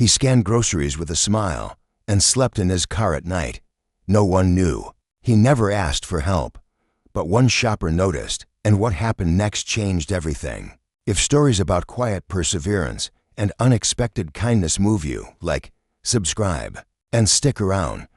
He scanned groceries with a smile and slept in his car at night. No one knew. He never asked for help. But one shopper noticed, and what happened next changed everything. If stories about quiet perseverance and unexpected kindness move you, like, subscribe, and stick around,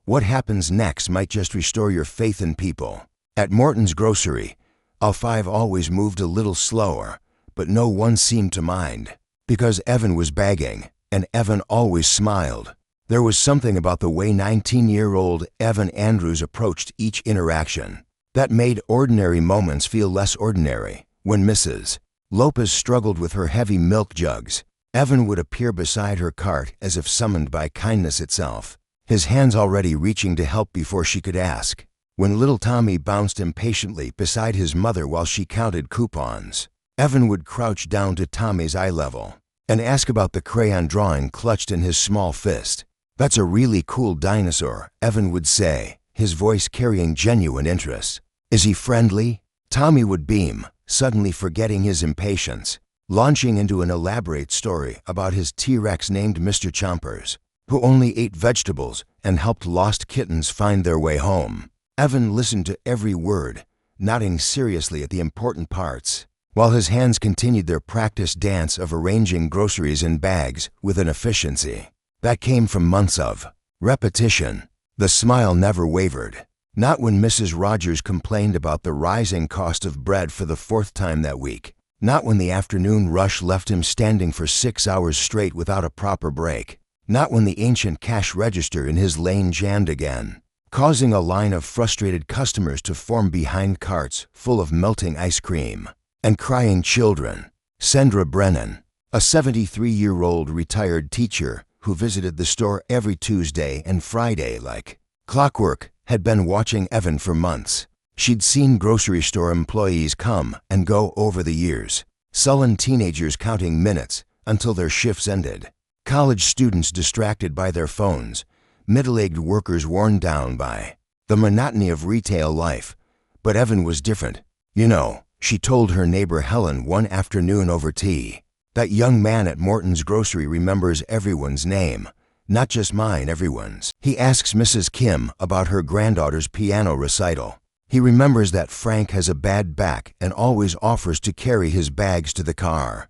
what happens next might just restore your faith in people. At Morton's Grocery, aisle 5 always moved a little slower, but no one seemed to mind. Because Evan was bagging, and Evan always smiled. There was something about the way 19-year-old Evan Andrews approached each interaction that made ordinary moments feel less ordinary. When Mrs. Lopez struggled with her heavy milk jugs, Evan would appear beside her cart as if summoned by kindness itself, his hands already reaching to help before she could ask. When little Tommy bounced impatiently beside his mother while she counted coupons, Evan would crouch down to Tommy's eye level and ask about the crayon drawing clutched in his small fist. "That's a really cool dinosaur," Evan would say, his voice carrying genuine interest. "Is he friendly?" Tommy would beam, suddenly forgetting his impatience, launching into an elaborate story about his T-Rex named Mr. Chompers, who only ate vegetables and helped lost kittens find their way home. Evan listened to every word, nodding seriously at the important parts, while his hands continued their practice dance of arranging groceries in bags with an efficiency that came from months of repetition. The smile never wavered. Not when Mrs. Rogers complained about the rising cost of bread for the 4th time that week. Not when the afternoon rush left him standing for 6 hours straight without a proper break. Not when the ancient cash register in his lane jammed again, causing a line of frustrated customers to form behind carts full of melting ice cream and crying children. Sandra Brennan, a 73-year-old retired teacher who visited the store every Tuesday and Friday like clockwork, had been watching Evan for months. She'd seen grocery store employees come and go over the years, sullen teenagers counting minutes until their shifts ended, college students distracted by their phones, middle-aged workers worn down by the monotony of retail life. But Evan was different. "You know," she told her neighbor Helen one afternoon over tea, "that young man at Morton's Grocery remembers everyone's name. Not just mine, everyone's. He asks Mrs. Kim about her granddaughter's piano recital. He remembers that Frank has a bad back and always offers to carry his bags to the car."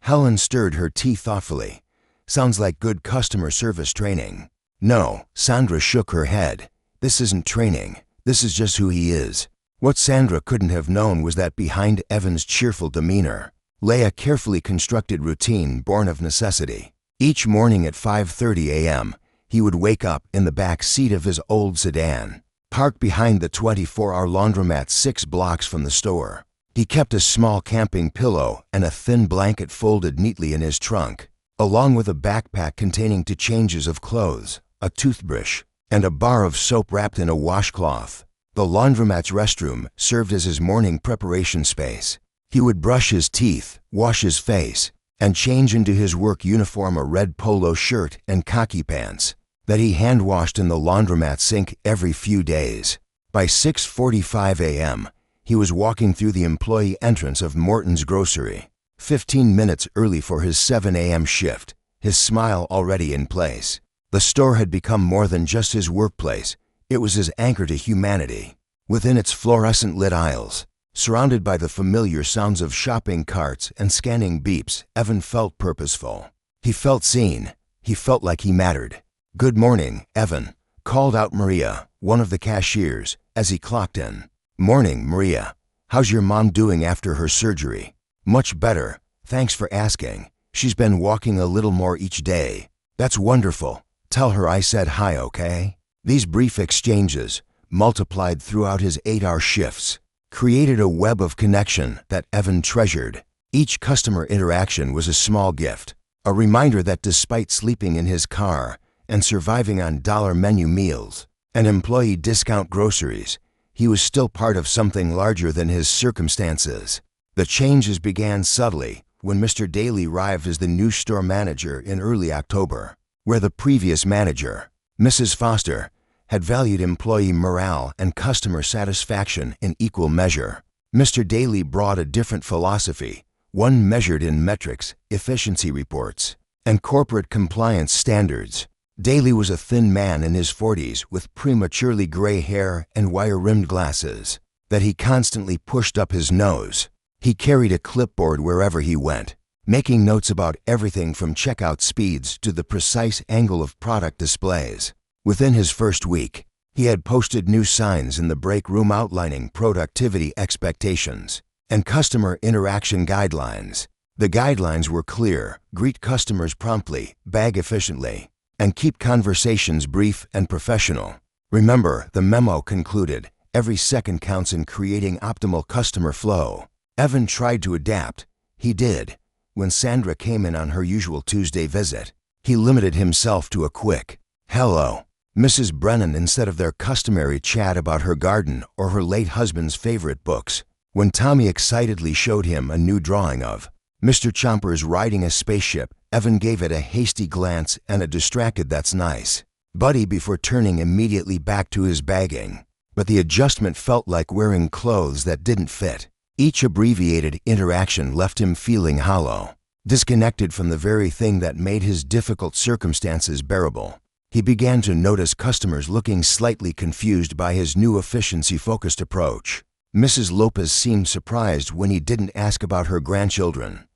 Helen stirred her tea thoughtfully. "Sounds like good customer service training." "No," Sandra shook her head. "This isn't training. This is just who he is." What Sandra couldn't have known was that behind Evan's cheerful demeanor lay a carefully constructed routine born of necessity. Each morning at 5:30 a.m., he would wake up in the back seat of his old sedan, parked behind the 24-hour laundromat 6 blocks from the store. He kept a small camping pillow and a thin blanket folded neatly in his trunk, along with a backpack containing 2 changes of clothes, a toothbrush, and a bar of soap wrapped in a washcloth. The laundromat's restroom served as his morning preparation space. He would brush his teeth, wash his face, and change into his work uniform, a red polo shirt and khaki pants that he hand-washed in the laundromat sink every few days. By 6:45 a.m., he was walking through the employee entrance of Morton's Grocery, 15 minutes early for his 7 a.m. shift, his smile already in place. The store had become more than just his workplace. It was his anchor to humanity. Within its fluorescent-lit aisles, surrounded by the familiar sounds of shopping carts and scanning beeps, Evan felt purposeful. He felt seen. He felt like he mattered. "Good morning, Evan," called out Maria, one of the cashiers, as he clocked in. "Morning, Maria. How's your mom doing after her surgery?" "Much better. Thanks for asking. She's been walking a little more each day." "That's wonderful. Tell her I said hi, okay?" These brief exchanges, multiplied throughout his 8-hour shifts, created a web of connection that Evan treasured. Each customer interaction was a small gift, a reminder that despite sleeping in his car and surviving on dollar menu meals and employee discount groceries, he was still part of something larger than his circumstances. The changes began subtly when Mr. Daly arrived as the new store manager in early October, where the previous manager, Mrs. Foster, had valued employee morale and customer satisfaction in equal measure. Mr. Daly brought a different philosophy, one measured in metrics, efficiency reports, and corporate compliance standards. Daly was a thin man in his 40s with prematurely gray hair and wire-rimmed glasses that he constantly pushed up his nose. He carried a clipboard wherever he went, making notes about everything from checkout speeds to the precise angle of product displays. Within his first week, he had posted new signs in the break room outlining productivity expectations and customer interaction guidelines. The guidelines were clear: greet customers promptly, bag efficiently, and keep conversations brief and professional. Remember, the memo concluded, every second counts in creating optimal customer flow. Evan tried to adapt. He did. When Sandra came in on her usual Tuesday visit, he limited himself to a quick, "Hello, Mrs. Brennan," instead of their customary chat about her garden or her late husband's favorite books. When Tommy excitedly showed him a new drawing of Mr. Chompers riding a spaceship, Evan gave it a hasty glance and a distracted "that's nice, buddy," before turning immediately back to his bagging. But the adjustment felt like wearing clothes that didn't fit. Each abbreviated interaction left him feeling hollow, disconnected from the very thing that made his difficult circumstances bearable. He began to notice customers looking slightly confused by his new efficiency-focused approach. Mrs. Lopez seemed surprised when he didn't ask about her grandchildren.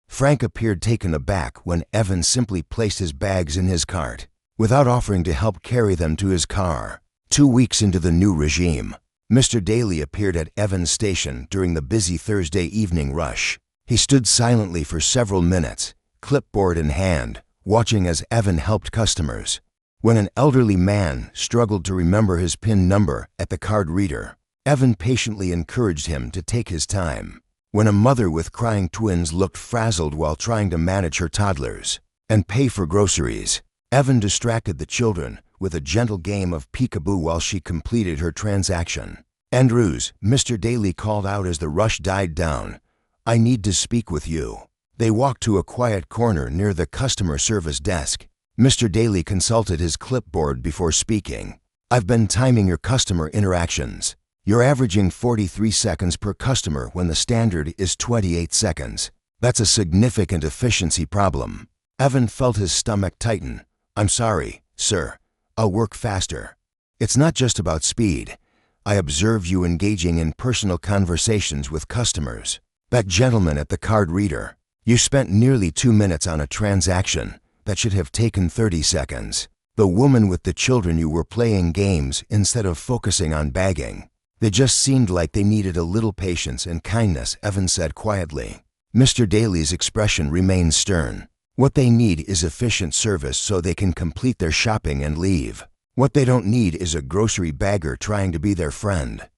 Frank appeared taken aback when Evan simply placed his bags in his cart, without offering to help carry them to his car. 2 weeks into the new regime, Mr. Daly appeared at Evan's station during the busy Thursday evening rush. He stood silently for several minutes, clipboard in hand, watching as Evan helped customers. When an elderly man struggled to remember his PIN number at the card reader, Evan patiently encouraged him to take his time. When a mother with crying twins looked frazzled while trying to manage her toddlers and pay for groceries, Evan distracted the children with a gentle game of peekaboo while she completed her transaction. "Andrews," Mr. Daly called out as the rush died down, "I need to speak with you." They walked to a quiet corner near the customer service desk. Mr. Daly consulted his clipboard before speaking. "I've been timing your customer interactions. You're averaging 43 seconds per customer when the standard is 28 seconds. That's a significant efficiency problem." Evan felt his stomach tighten. "I'm sorry, sir. I'll work faster." "It's not just about speed. I observe you engaging in personal conversations with customers. That gentleman at the card reader. You spent nearly 2 minutes on a transaction that should have taken 30 seconds. The woman with the children, you were playing games instead of focusing on bagging. They just seemed like they needed a little patience and kindness," Evan said quietly. Mr. Daly's expression remained stern. "What they need is efficient service so they can complete their shopping and leave. What they don't need is a grocery bagger trying to be their friend.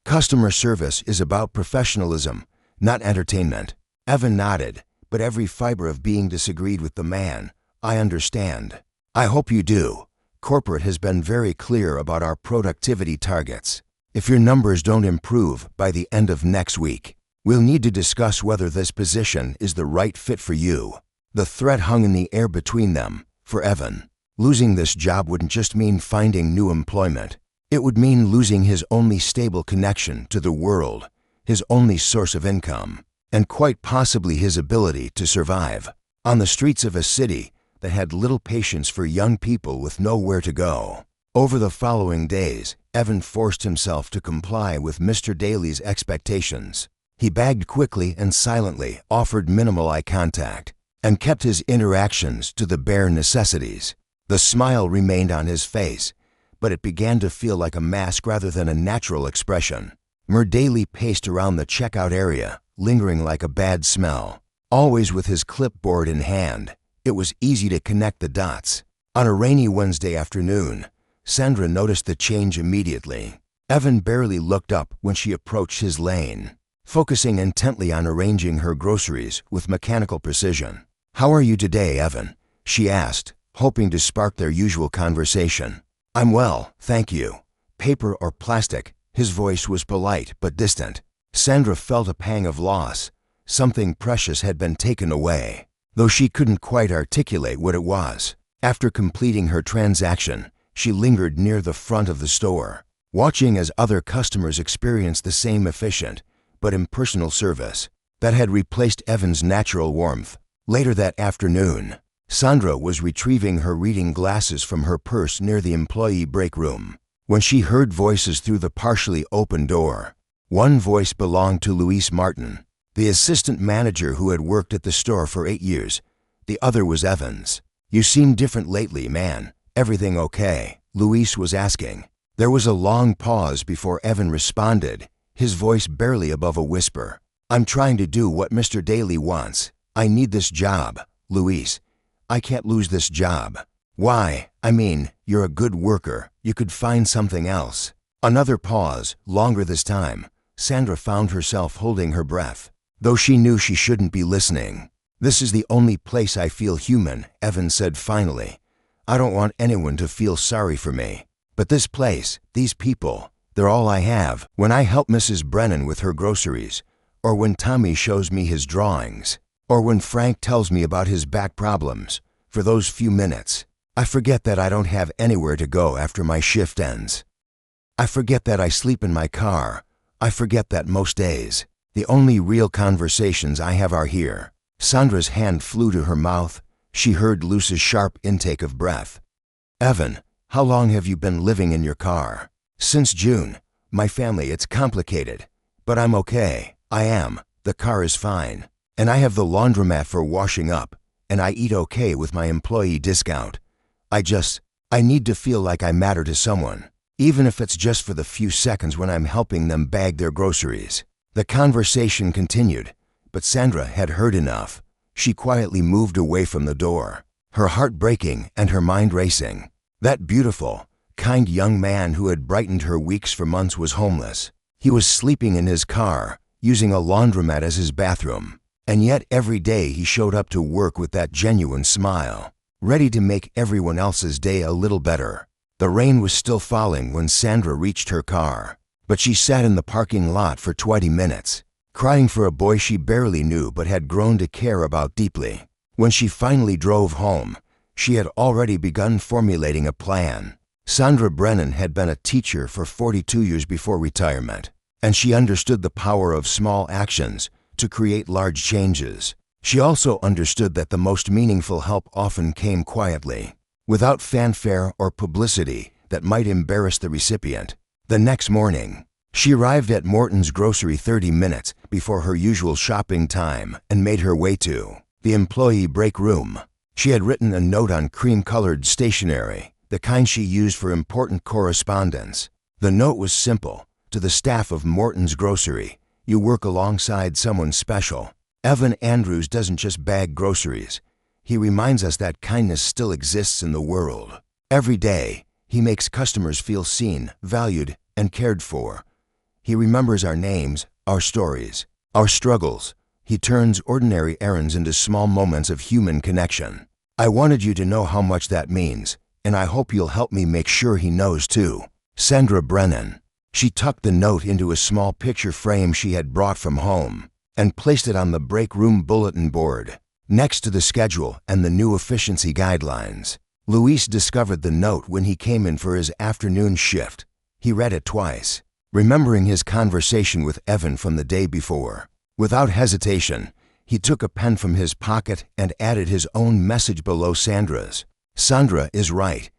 Customer service is about professionalism, not entertainment." Evan nodded, but every fiber of being disagreed with the man. "I understand. I hope you do. Corporate has been very clear about our productivity targets. If your numbers don't improve by the end of next week, we'll need to discuss whether this position is the right fit for you." The threat hung in the air between them. For Evan, losing this job wouldn't just mean finding new employment. It would mean losing his only stable connection to the world, his only source of income, and quite possibly his ability to survive. On the streets of a city that had little patience for young people with nowhere to go. Over the following days, Evan forced himself to comply with Mr. Daly's expectations. He bagged quickly and silently, offered minimal eye contact, and kept his interactions to the bare necessities. The smile remained on his face, but it began to feel like a mask rather than a natural expression. Daly paced around the checkout area, lingering like a bad smell. Always with his clipboard in hand, it was easy to connect the dots. On a rainy Wednesday afternoon, Sandra noticed the change immediately. Evan barely looked up when she approached his lane, focusing intently on arranging her groceries with mechanical precision. "How are you today, Evan?" she asked, hoping to spark their usual conversation. "I'm well, thank you." "Paper or plastic?" His voice was polite but distant. Sandra felt a pang of loss. Something precious had been taken away, though she couldn't quite articulate what it was. After completing her transaction, she lingered near the front of the store, watching as other customers experienced the same efficient but impersonal service that had replaced Evan's natural warmth. Later that afternoon, Sandra was retrieving her reading glasses from her purse near the employee break room when she heard voices through the partially open door. One voice belonged to Luis Martin, the assistant manager who had worked at the store for 8 years. The other was Evan's. "You seem different lately, man. Everything okay?" Luis was asking. There was a long pause before Evan responded, his voice barely above a whisper. "I'm trying to do what Mr. Daly wants. I need this job, Luis. I can't lose this job." "Why? I mean, you're a good worker. You could find something else." Another pause, longer this time. Sandra found herself holding her breath, though she knew she shouldn't be listening. "This is the only place I feel human," Evan said finally. "I don't want anyone to feel sorry for me. But this place, these people, they're all I have. When I help Mrs. Brennan with her groceries, or when Tommy shows me his drawings, or when Frank tells me about his back problems, for those few minutes, I forget that I don't have anywhere to go after my shift ends. I forget that I sleep in my car. I forget that most days, the only real conversations I have are here." Sandra's hand flew to her mouth. She heard Luce's sharp intake of breath. "Evan, how long have you been living in your car?" "Since June. My family, it's complicated. But I'm okay. I am. The car is fine. And I have the laundromat for washing up. And I eat okay with my employee discount. I need to feel like I matter to someone, even if it's just for the few seconds when I'm helping them bag their groceries." The conversation continued, but Sandra had heard enough. She quietly moved away from the door, her heart breaking and her mind racing. That beautiful, kind young man who had brightened her weeks for months was homeless. He was sleeping in his car, using a laundromat as his bathroom. And yet every day he showed up to work with that genuine smile, ready to make everyone else's day a little better. The rain was still falling when Sandra reached her car, but she sat in the parking lot for 20 minutes, crying for a boy she barely knew but had grown to care about deeply. When she finally drove home, she had already begun formulating a plan. Sandra Brennan had been a teacher for 42 years before retirement, and she understood the power of small actions to create large changes. She also understood that the most meaningful help often came quietly, without fanfare or publicity that might embarrass the recipient. The next morning, she arrived at Morton's grocery 30 minutes before her usual shopping time and made her way to the employee break room. She had written a note on cream-colored stationery, the kind she used for important correspondence. The note was simple: "To the staff of Morton's Grocery, you work alongside someone special. Evan Andrews doesn't just bag groceries. He reminds us that kindness still exists in the world. Every day, he makes customers feel seen, valued, and cared for. He remembers our names, our stories, our struggles. He turns ordinary errands into small moments of human connection. I wanted you to know how much that means, and I hope you'll help me make sure he knows too. Sandra Brennan." She tucked the note into a small picture frame she had brought from home and placed it on the break room bulletin board, next to the schedule and the new efficiency guidelines. Luis discovered the note when he came in for his afternoon shift. He read it twice, remembering his conversation with Evan from the day before. Without hesitation, he took a pen from his pocket and added his own message below Sandra's. "Sandra is right.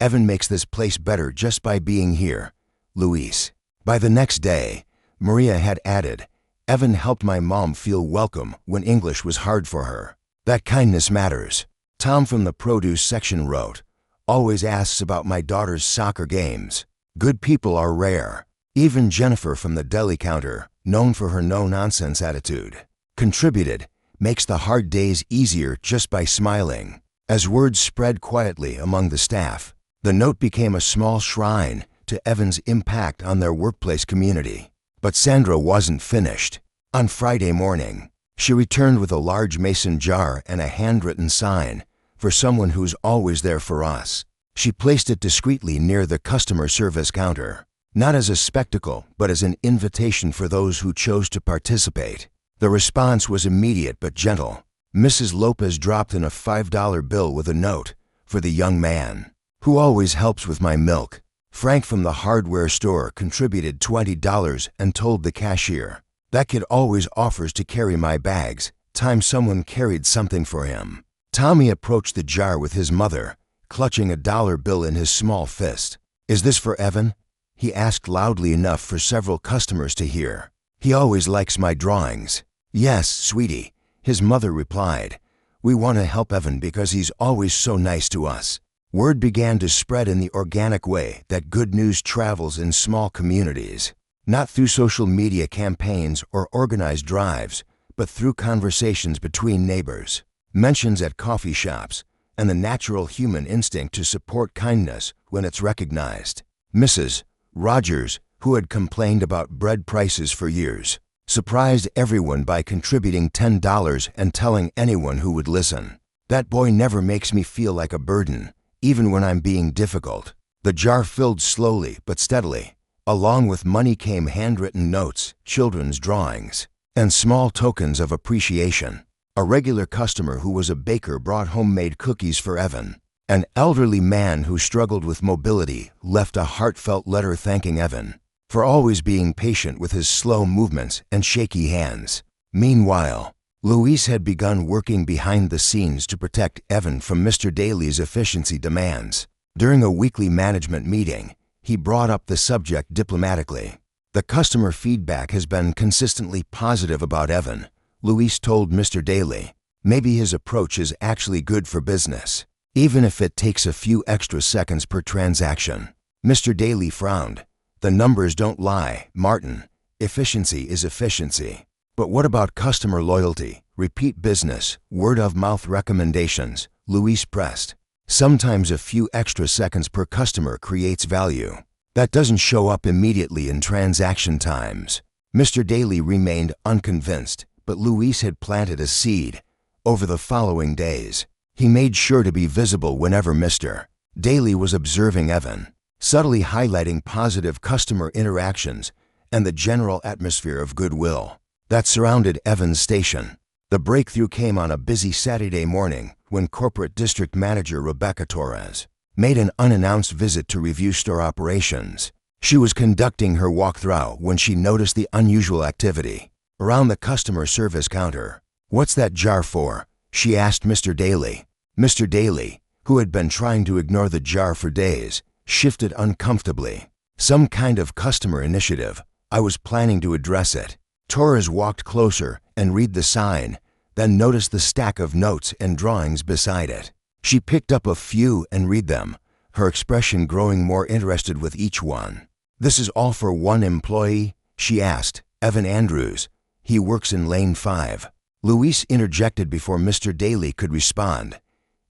Evan makes this place better just by being here. Luis." By the next day, Maria had added, "Evan helped my mom feel welcome when English was hard for her. That kindness matters." Tom from the produce section wrote, "Always asks about my daughter's soccer games. Good people are rare." Even Jennifer from the deli counter, known for her no-nonsense attitude, contributed, "Makes the hard days easier just by smiling." As word spread quietly among the staff, the note became a small shrine to Evan's impact on their workplace community. But Sandra wasn't finished. On Friday morning, she returned with a large mason jar and a handwritten sign, "For someone who's always there for us." She placed it discreetly near the customer service counter, not as a spectacle, but as an invitation for those who chose to participate. The response was immediate but gentle. Mrs. Lopez dropped in a $5 bill with a note, "For the young man who always helps with my milk." Frank from the hardware store contributed $20 and told the cashier, "That kid always offers to carry my bags. Time someone carried something for him." Tommy approached the jar with his mother, clutching a dollar bill in his small fist. "Is this for Evan?" he asked loudly enough for several customers to hear. "He always likes my drawings." "Yes, sweetie," his mother replied. "We want to help Evan because he's always so nice to us." Word began to spread in the organic way that good news travels in small communities, not through social media campaigns or organized drives, but through conversations between neighbors, mentions at coffee shops, and the natural human instinct to support kindness when it's recognized. Mrs. Rogers, who had complained about bread prices for years, surprised everyone by contributing $10 and telling anyone who would listen. "That boy never makes me feel like a burden, even when I'm being difficult." The jar filled slowly but steadily. Along with money came handwritten notes, children's drawings, and small tokens of appreciation. A regular customer who was a baker brought homemade cookies for Evan. An elderly man who struggled with mobility left a heartfelt letter thanking Evan for always being patient with his slow movements and shaky hands. Meanwhile, Luis had begun working behind the scenes to protect Evan from Mr. Daly's efficiency demands. During a weekly management meeting, he brought up the subject diplomatically. "The customer feedback has been consistently positive about Evan," Luis told Mr. Daly. "Maybe his approach is actually good for business, even if it takes a few extra seconds per transaction." Mr. Daly frowned. "The numbers don't lie, Martin. Efficiency is efficiency. But what about customer loyalty, repeat business, word-of-mouth recommendations?" Luis pressed. "Sometimes a few extra seconds per customer creates value. That doesn't show up immediately in transaction times." Mr. Daly remained unconvinced, but Luis had planted a seed. Over the following days, he made sure to be visible whenever Mr. Daly was observing Evan, subtly highlighting positive customer interactions and the general atmosphere of goodwill that surrounded Evan's station. The breakthrough came on a busy Saturday morning when Corporate District Manager Rebecca Torres made an unannounced visit to review store operations. She was conducting her walkthrough when she noticed the unusual activity around the customer service counter. "What's that jar for?" she asked Mr. Daly. Mr. Daly, who had been trying to ignore the jar for days, shifted uncomfortably. "Some kind of customer initiative. I was planning to address it." Torres walked closer and read the sign, then noticed the stack of notes and drawings beside it. She picked up a few and read them, her expression growing more interested with each one. "This is all for one employee?" she asked. "Evan Andrews. He works in Lane 5. Luis interjected before Mr. Daly could respond.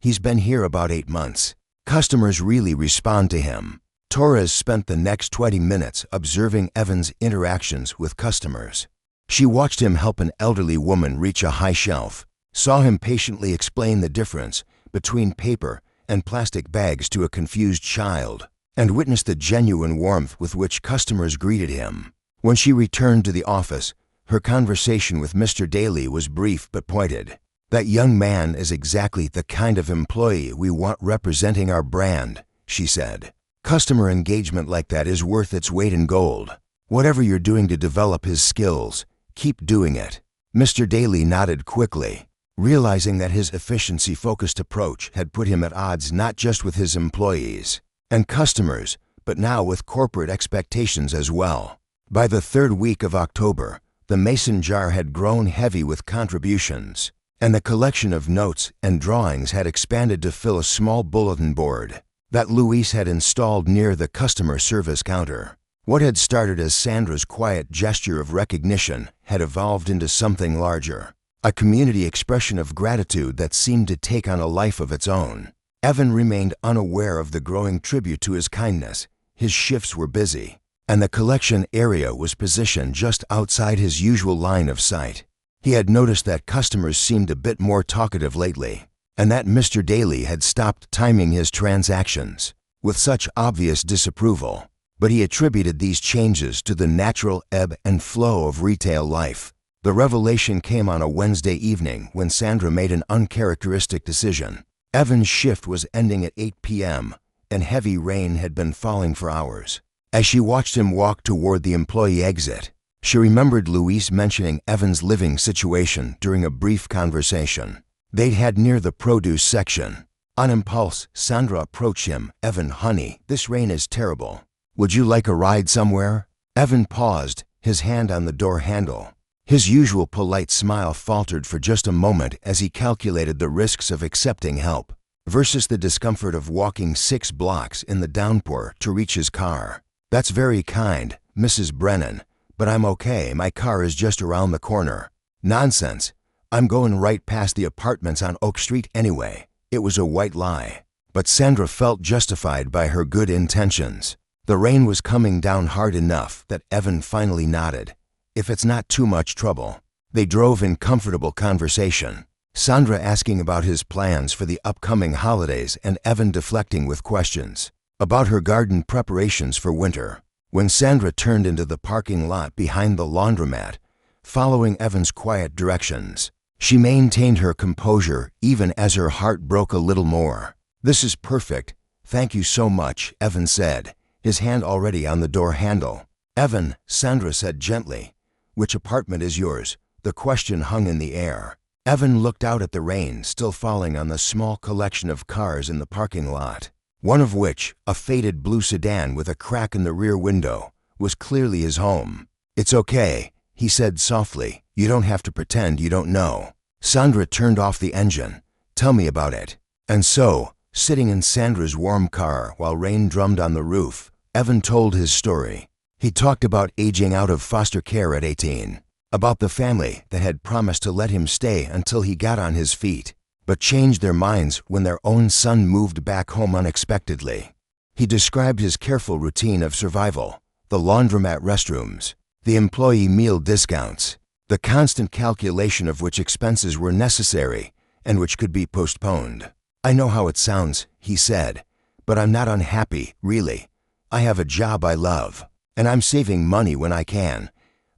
"He's been here about 8 months. Customers really respond to him." Torres spent the next 20 minutes observing Evan's interactions with customers. She watched him help an elderly woman reach a high shelf, saw him patiently explain the difference between paper and plastic bags to a confused child, and witnessed the genuine warmth with which customers greeted him. When she returned to the office, her conversation with Mr. Daly was brief but pointed. "That young man is exactly the kind of employee we want representing our brand," she said. "Customer engagement like that is worth its weight in gold. Whatever you're doing to develop his skills, keep doing it." Mr. Daly nodded quickly, realizing that his efficiency-focused approach had put him at odds not just with his employees and customers, but now with corporate expectations as well. By the 3rd week of October, the mason jar had grown heavy with contributions, and the collection of notes and drawings had expanded to fill a small bulletin board that Luis had installed near the customer service counter. What had started as Sandra's quiet gesture of recognition had evolved into something larger, a community expression of gratitude that seemed to take on a life of its own. Evan remained unaware of the growing tribute to his kindness. His shifts were busy, and the collection area was positioned just outside his usual line of sight. He had noticed that customers seemed a bit more talkative lately, and that Mr. Daly had stopped timing his transactions with such obvious disapproval. But he attributed these changes to the natural ebb and flow of retail life. The revelation came on a Wednesday evening when Sandra made an uncharacteristic decision. Evan's shift was ending at 8 p.m., and heavy rain had been falling for hours. As she watched him walk toward the employee exit, she remembered Luis mentioning Evan's living situation during a brief conversation. They'd head near the produce section. On impulse, Sandra approached him. "Evan, honey, this rain is terrible. Would you like a ride somewhere?" Evan paused, his hand on the door handle. His usual polite smile faltered for just a moment as he calculated the risks of accepting help versus the discomfort of walking 6 blocks in the downpour to reach his car. "That's very kind, Mrs. Brennan, but I'm okay. My car is just around the corner." "Nonsense. I'm going right past the apartments on Oak Street anyway." It was a white lie, but Sandra felt justified by her good intentions. The rain was coming down hard enough that Evan finally nodded. "If it's not too much trouble." They drove in comfortable conversation, Sandra asking about his plans for the upcoming holidays and Evan deflecting with questions about her garden preparations for winter. When Sandra turned into the parking lot behind the laundromat, following Evan's quiet directions, she maintained her composure even as her heart broke a little more. "This is perfect. Thank you so much," Evan said, his hand already on the door handle. "Evan," Sandra said gently, "which apartment is yours?" The question hung in the air. Evan looked out at the rain still falling on the small collection of cars in the parking lot, one of which, a faded blue sedan with a crack in the rear window, was clearly his home. "It's okay," he said softly. "You don't have to pretend you don't know." Sandra turned off the engine. "Tell me about it." And so, sitting in Sandra's warm car while rain drummed on the roof, Evan told his story. He talked about aging out of foster care at 18, about the family that had promised to let him stay until he got on his feet, but changed their minds when their own son moved back home unexpectedly. He described his careful routine of survival, the laundromat restrooms, the employee meal discounts, the constant calculation of which expenses were necessary and which could be postponed. "I know how it sounds," he said, "but I'm not unhappy, really. I have a job I love, and I'm saving money when I can.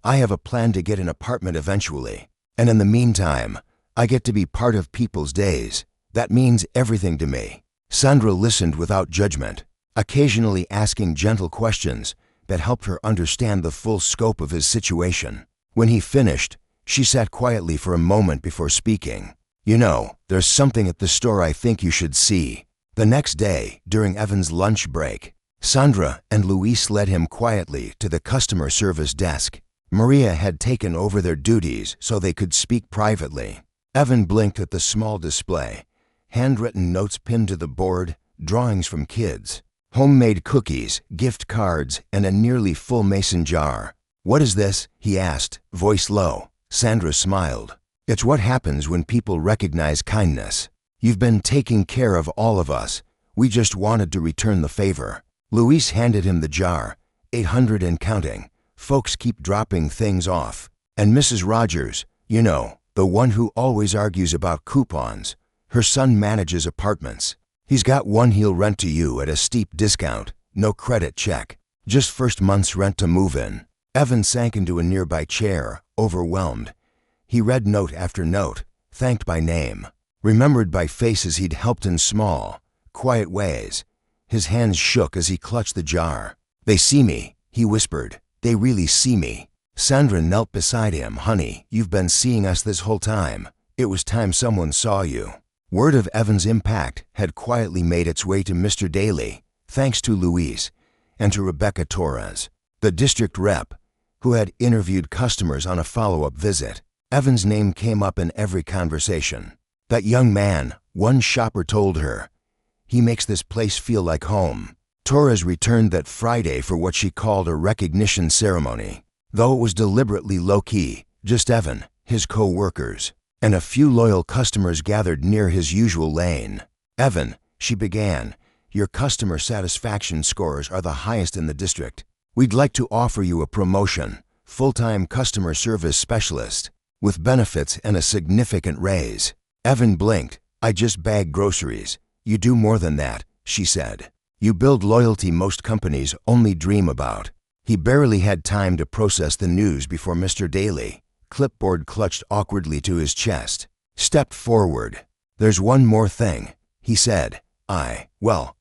I have a plan to get an apartment eventually, and in the meantime, I get to be part of people's days. That means everything to me." Sandra listened without judgment, occasionally asking gentle questions that helped her understand the full scope of his situation. When he finished, she sat quietly for a moment before speaking. "You know, there's something at the store I think you should see." The next day, during Evan's lunch break, Sandra and Luis led him quietly to the customer service desk. Maria had taken over their duties so they could speak privately. Evan blinked at the small display, handwritten notes pinned to the board, drawings from kids, homemade cookies, gift cards, and a nearly full mason jar. "What is this?" he asked, voice low. Sandra smiled. "It's what happens when people recognize kindness. You've been taking care of all of us. We just wanted to return the favor." Luis handed him the jar, 800 and counting. "Folks keep dropping things off. And Mrs. Rogers, you know, the one who always argues about coupons, her son manages apartments. He's got one he'll rent to you at a steep discount, no credit check, just first month's rent to move in." Evan sank into a nearby chair, overwhelmed. He read note after note, thanked by name, remembered by faces he'd helped in small, quiet ways. His hands shook as he clutched the jar. "They see me," he whispered. "They really see me." Sandra knelt beside him. "Honey, you've been seeing us this whole time. It was time someone saw you." Word of Evan's impact had quietly made its way to Mr. Daly, thanks to Luis, and to Rebecca Torres, the district rep, who had interviewed customers on a follow-up visit. Evan's name came up in every conversation. "That young man," one shopper told her. "He makes this place feel like home." Torres returned that Friday for what she called a recognition ceremony, though it was deliberately low-key, just Evan, his co-workers, and a few loyal customers gathered near his usual lane. "Evan," she began, "your customer satisfaction scores are the highest in the district. We'd like to offer you a promotion, full-time customer service specialist, with benefits and a significant raise." Evan blinked. "I just bag groceries." "You do more than that," she said. "You build loyalty most companies only dream about." He barely had time to process the news before Mr. Daly, clipboard clutched awkwardly to his chest, stepped forward. "There's one more thing," he said. I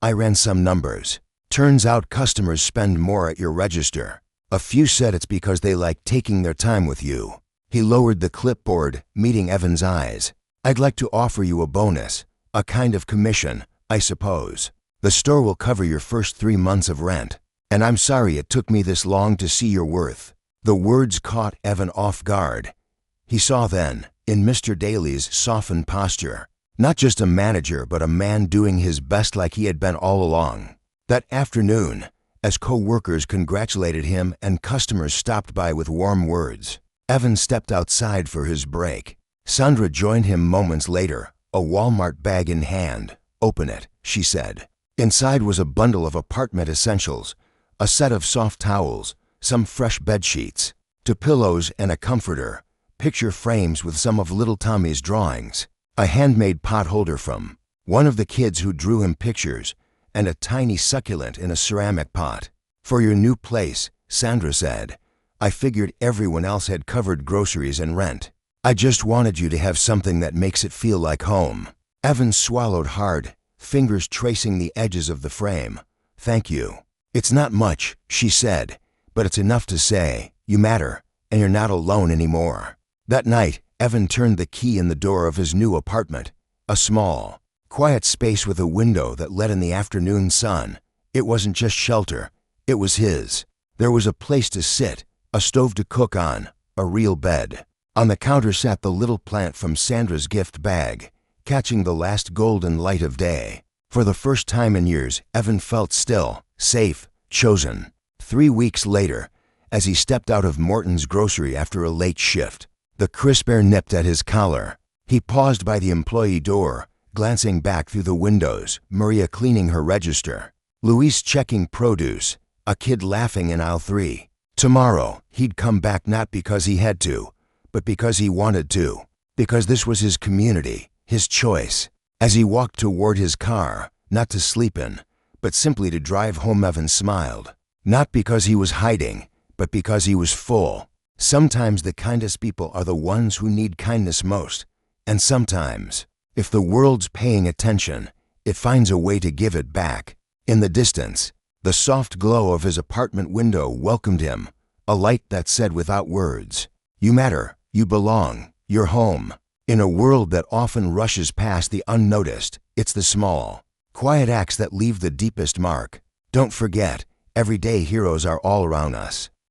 ran some numbers. Turns out customers spend more at your register. A few said it's because they like taking their time with you." He lowered the clipboard, meeting Evan's eyes. I'd like to offer you a bonus, a kind of commission, I suppose. The store will cover your first 3 months of rent. And I'm sorry it took me this long to see your worth." The words caught Evan off guard. He saw then, in Mr. Daly's softened posture, not just a manager but a man doing his best like he had been all along. That afternoon, as co-workers congratulated him and customers stopped by with warm words, Evan stepped outside for his break. Sandra joined him moments later, a Walmart bag in hand. "Open it," she said. Inside was a bundle of apartment essentials, a set of soft towels, some fresh bed sheets, 2 pillows and a comforter, picture frames with some of little Tommy's drawings, a handmade pot holder from one of the kids who drew him pictures, and a tiny succulent in a ceramic pot. "For your new place," Sandra said. "I figured everyone else had covered groceries and rent. I just wanted you to have something that makes it feel like home." Evan swallowed hard, fingers tracing the edges of the frame. "Thank you. It's not much," she said, "but it's enough to say, you matter, and you're not alone anymore." That night, Evan turned the key in the door of his new apartment, a small, quiet space with a window that let in the afternoon sun. It wasn't just shelter, it was his. There was a place to sit, a stove to cook on, a real bed. On the counter sat the little plant from Sandra's gift bag, catching the last golden light of day. For the first time in years, Evan felt still, safe, chosen. 3 weeks later, as he stepped out of Morton's grocery after a late shift, the crisp air nipped at his collar. He paused by the employee door, glancing back through the windows, Maria cleaning her register, Luis checking produce, a kid laughing in aisle 3. Tomorrow, he'd come back not because he had to, but because he wanted to, because this was his community, his choice. As he walked toward his car, not to sleep in, but simply to drive home, Evan smiled. Not because he was hiding, but because he was full. Sometimes the kindest people are the ones who need kindness most. And sometimes, if the world's paying attention, it finds a way to give it back. In the distance, the soft glow of his apartment window welcomed him, a light that said without words, "You matter, you belong, you're home." In a world that often rushes past the unnoticed, it's the small, quiet acts that leave the deepest mark. Don't forget, everyday heroes are all around us.